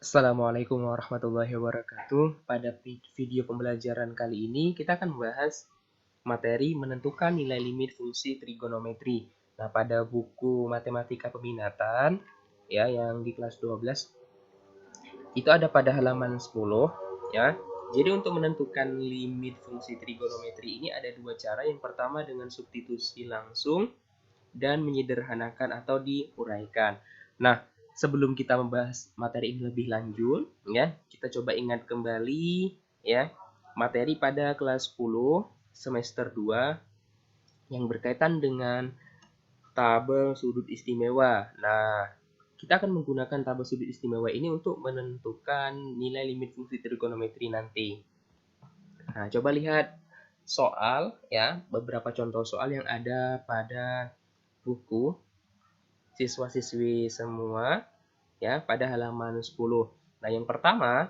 Assalamualaikum warahmatullahi wabarakatuh. Pada video pembelajaran kali ini kita akan membahas materi menentukan nilai limit fungsi trigonometri. Nah, pada buku Matematika Peminatan ya yang di kelas 12 itu ada pada halaman 10 ya. Jadi untuk menentukan limit fungsi trigonometri ini ada dua cara. Yang pertama dengan substitusi langsung dan menyederhanakan atau diuraikan. Nah, sebelum kita membahas materi ini lebih lanjut, ya, kita coba ingat kembali ya materi pada kelas 10 semester 2 yang berkaitan dengan tabel sudut istimewa. Nah, kita akan menggunakan tabel sudut istimewa ini untuk menentukan nilai limit fungsi trigonometri nanti. Nah, coba lihat soal ya, beberapa contoh soal yang ada pada buku siswa-siswi semua ya pada halaman 10. Nah, yang pertama,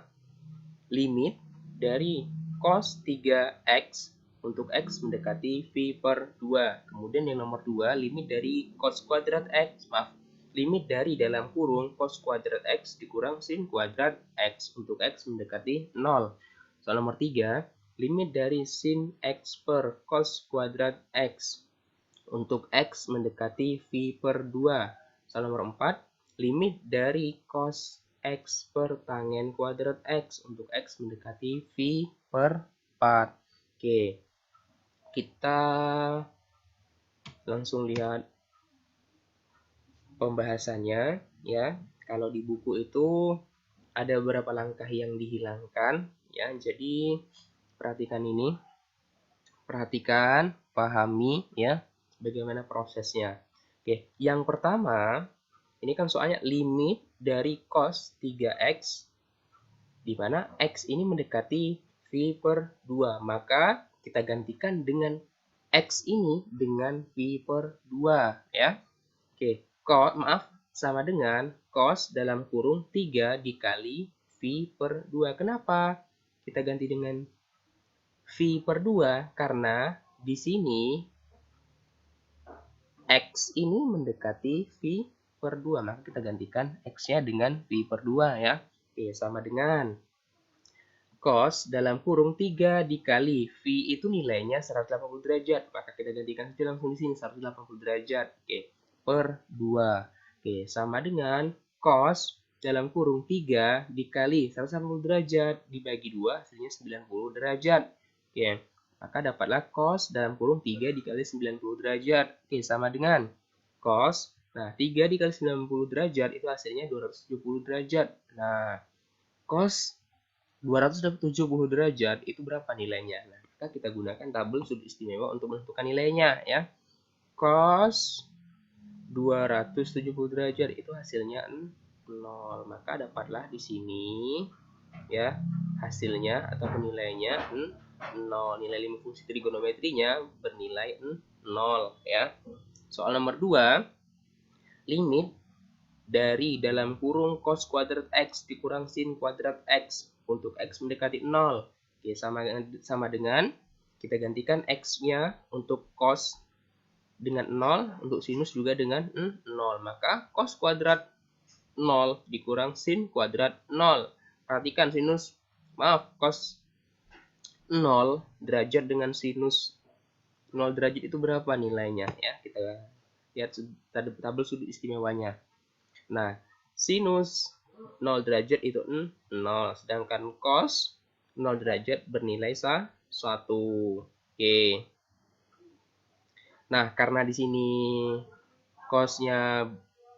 limit dari cos 3x untuk x mendekati v per 2. Kemudian yang nomor 2, limit dari cos kuadrat x, limit dari dalam kurung cos kuadrat x dikurang sin kuadrat x untuk x mendekati 0. Soal nomor 3, limit dari sin x per cos kuadrat x untuk x mendekati v per 2. Soal nomor 4, limit dari cos x per tangen kuadrat x untuk x mendekati v per 4. Oke, kita langsung lihat pembahasannya ya. Kalau di buku itu ada beberapa langkah yang dihilangkan ya. Jadi perhatikan ini. Perhatikan, pahami ya bagaimana prosesnya. Oke, yang pertama ini kan soalnya limit dari cos 3x di mana x ini mendekati v per 2. Maka kita gantikan dengan x ini dengan v per 2 ya. Oke, sama dengan cos dalam kurung 3 dikali v per 2. Kenapa kita ganti dengan v per 2? Karena di sini x ini mendekati v per 2, maka kita gantikan x-nya dengan v per 2 ya. Oke, sama dengan cos dalam kurung 3 dikali v itu nilainya 180 derajat, maka kita gantikan itu langsung di sini 180 derajat. Oke, per 2. Oke, sama dengan cos dalam kurung 3 dikali 180 derajat dibagi 2 hasilnya 90 derajat. Oke, maka dapatlah cos dalam kurung 3 dikali 90 derajat. Oke, sama dengan cos. Nah, 3 dikali 90 derajat itu hasilnya 270 derajat. Nah, cos 270 derajat itu berapa nilainya? Nah, maka kita gunakan tabel sudut istimewa untuk menentukan nilainya ya. Cos 270 derajat itu hasilnya 0. Maka dapatlah di sini ya hasilnya atau nilainya 0. Nilai limit fungsi trigonometrinya bernilai 0 ya. Soal nomor 2, limit dari dalam kurung cos kuadrat x dikurang sin kuadrat x untuk x mendekati 0. Oke, sama dengan kita gantikan x-nya untuk cos dengan 0, untuk sinus juga dengan 0. Maka cos kuadrat 0 dikurang sin kuadrat 0. Perhatikan cos 0 derajat dengan sinus 0 derajat itu berapa nilainya ya. Kita lihat tabel sudut istimewanya. Nah, sinus 0 derajat itu 0, sedangkan cos 0 derajat bernilai 1. Oke. Nah, karena di sini cosnya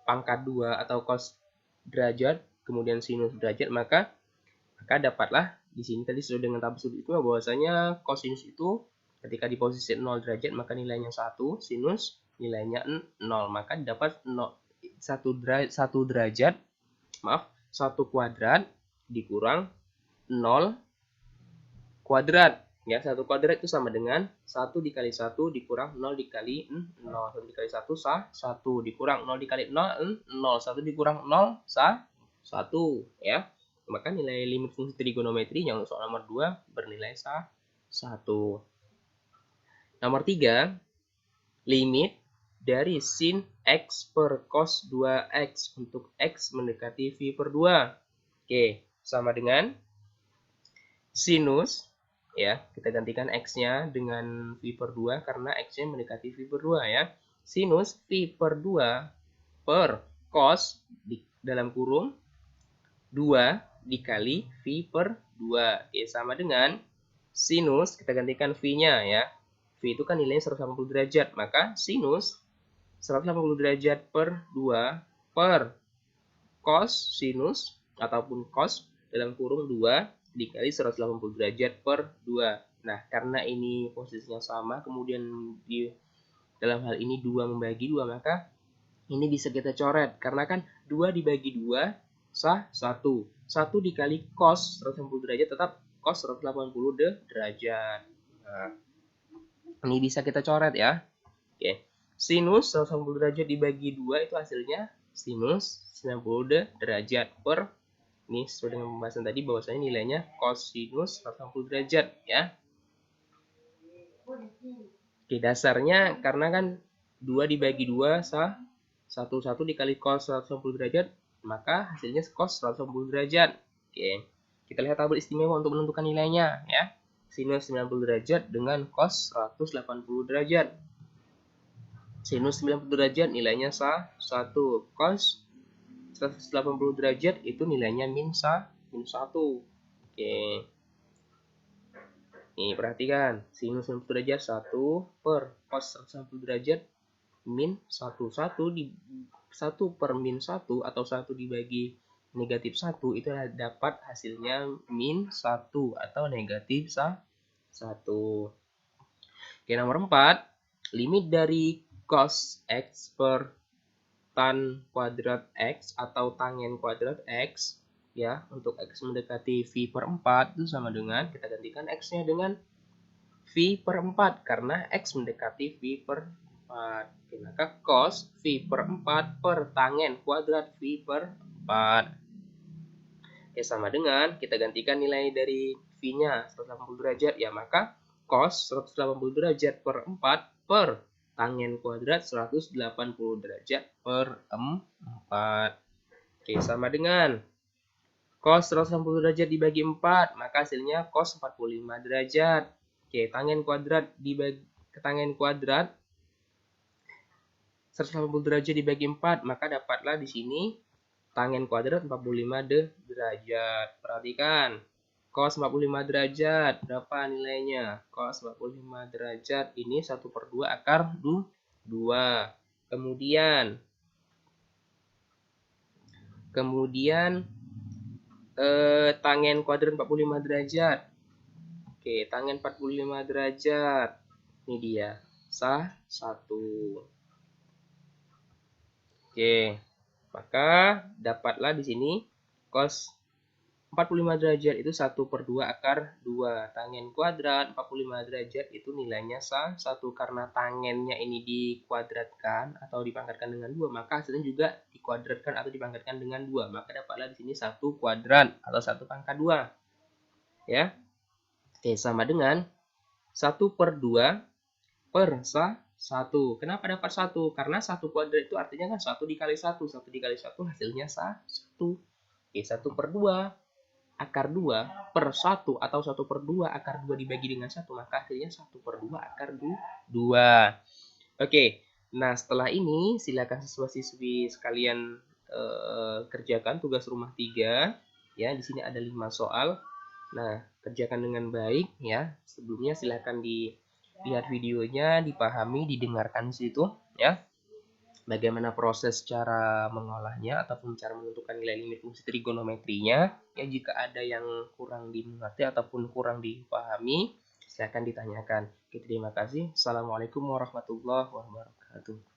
pangkat 2 atau cos derajat, kemudian sinus derajat, maka dapatlah di sini tadi sudah dengan tabel sudut itu bahwasanya cosinus itu ketika di posisi 0 derajat maka nilainya 1, sinus nilainya 0, maka dapat 1 derajat, 1 kuadrat dikurang 0 kuadrat. Ya, 1 kuadrat itu sama dengan 1 dikali 1 dikurang 0 dikali 0. 1 dikali 1 1 dikurang 0 dikali 0 0. 1 dikurang 0 1 ya. Maka nilai limit fungsi trigonometri yang soal nomor 2 bernilai 1. Nomor 3, limit dari sin x per cos 2x untuk x mendekati v per 2. Oke, sama dengan sinus, ya, kita gantikan X-nya dengan V per 2 karena X-nya mendekati V per 2 ya. Sinus V per 2 per cos di dalam kurung 2 dikali V per 2. Oke, sama dengan sinus, kita gantikan V-nya ya. V itu kan nilainya 180 derajat, maka sinus 180 derajat per 2 per cos sinus ataupun cos dalam kurung 2 dikali 180 derajat per 2. Nah, karena ini posisinya sama, kemudian di dalam hal ini 2 membagi 2, maka ini bisa kita coret. Karena kan 2 dibagi 2 sah 1. 1 dikali cos 180 derajat tetap cos 180 derajat. Nah, ini bisa kita coret ya. Oke. Sinus 180 derajat dibagi 2 itu hasilnya sinus 90 derajat per, ini sesuai dengan pembahasan tadi bahwasanya nilainya cosinus 180 derajat ya. Oke, dasarnya karena kan 2 dibagi 2 sah 1 dikali cos 180 derajat, maka hasilnya cos 180 derajat. Oke. Kita lihat tabel istimewa untuk menentukan nilainya ya. Sinus 90 derajat dengan cos 180 derajat. Sinus 90 derajat nilainya sah 1. Cos 180 derajat itu nilainya min 1. Oke. Nih, perhatikan. Sinus 90 derajat 1 per cos 180 derajat min 1. 1 per min 1 atau 1 dibagi negatif 1 itu dapat hasilnya min 1 atau negatif 1. Oke, nomor 4. Limit dari cos X per tan kuadrat X atau tangen kuadrat X ya, untuk X mendekati V per 4 itu sama dengan, kita gantikan X-nya dengan V per 4 karena X mendekati V per 4. Oke, maka cos V per 4 per tangen kuadrat V per 4. Oke, sama dengan, kita gantikan nilai dari V-nya 180 derajat ya, maka cos 180 derajat per 4 per tangen kuadrat 180 derajat per 4. Oke, sama dengan cos 180 derajat dibagi 4, maka hasilnya cos 45 derajat. Oke, tangen kuadrat dibagi tangen kuadrat 180 derajat dibagi 4, maka dapatlah di sini tangen kuadrat 45 derajat. Perhatikan. Cos 45 derajat, berapa nilainya? Cos 45 derajat ini 1 per 2 akar 2. Kemudian tangen kuadrat 45 derajat. Oke, tangen 45 derajat. Ini dia, sah 1. Oke, maka dapatlah di sini cos 45 derajat itu 1 per 2 akar 2. Tangen kuadrat 45 derajat itu nilainya sah 1. Karena tangennya ini dikuadratkan atau dipangkatkan dengan 2, maka hasilnya juga dikuadratkan atau dipangkatkan dengan 2. Maka dapatlah di sini 1 kuadrat atau 1 pangkat 2. Ya. Oke, sama dengan 1 per 2 per sah 1. Kenapa dapat 1? Karena 1 kuadrat itu artinya kan 1 dikali 1. 1 dikali 1 hasilnya sah 1. Oke, 1 per 2 akar 2 per 1 atau 1 per 2 akar 2 dibagi dengan 1, maka hasilnya 1 per 2 akar 2. Oke, nah setelah ini silakan siswa-siswi sekalian kerjakan tugas rumah 3. Ya, di sini ada 5 soal. Nah, kerjakan dengan baik ya. Sebelumnya silakan dilihat videonya, dipahami, didengarkan di situ ya. Bagaimana proses cara mengolahnya ataupun cara menentukan nilai limit fungsi trigonometrinya. Ya, jika ada yang kurang dimengerti ataupun kurang dipahami, silakan ditanyakan. Oke, terima kasih. Assalamualaikum warahmatullahi wabarakatuh.